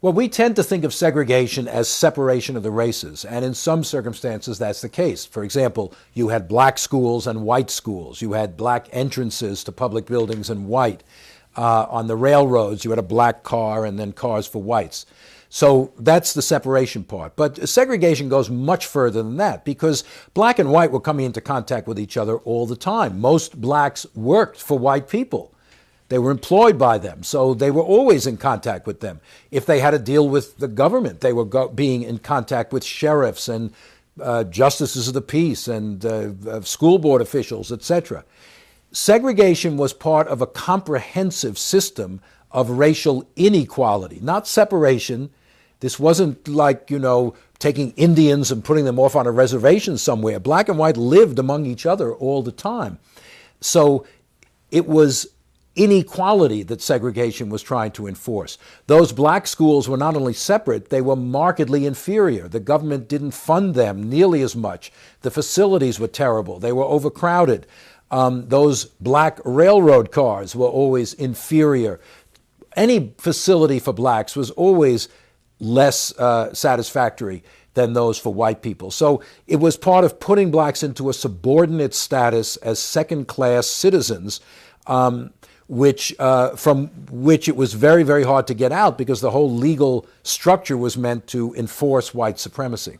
Well, we tend to think of segregation as separation of the races, and in some circumstances that's the case. For example, you had black schools and white schools. You had black entrances to public buildings and white. On the railroads, you had a black car and then cars for whites. So that's the separation part. But segregation goes much further than that because black and white were coming into contact with each other all the time. Most blacks worked for white people. They were employed by them, so they were always in contact with them. If they had to deal with the government, they were being in contact with sheriffs and justices of the peace and school board officials, etc. Segregation was part of a comprehensive system of racial inequality, not separation. This wasn't like, taking Indians and putting them off on a reservation somewhere. Black and white lived among each other all the time. So it was inequality that segregation was trying to enforce. Those black schools were not only separate, they were markedly inferior. The government didn't fund them nearly as much. The facilities were terrible. They were overcrowded. Those black railroad cars were always inferior. Any facility for blacks was always less satisfactory than those for white people. So it was part of putting blacks into a subordinate status as second-class citizens, from which it was very, very hard to get out because the whole legal structure was meant to enforce white supremacy.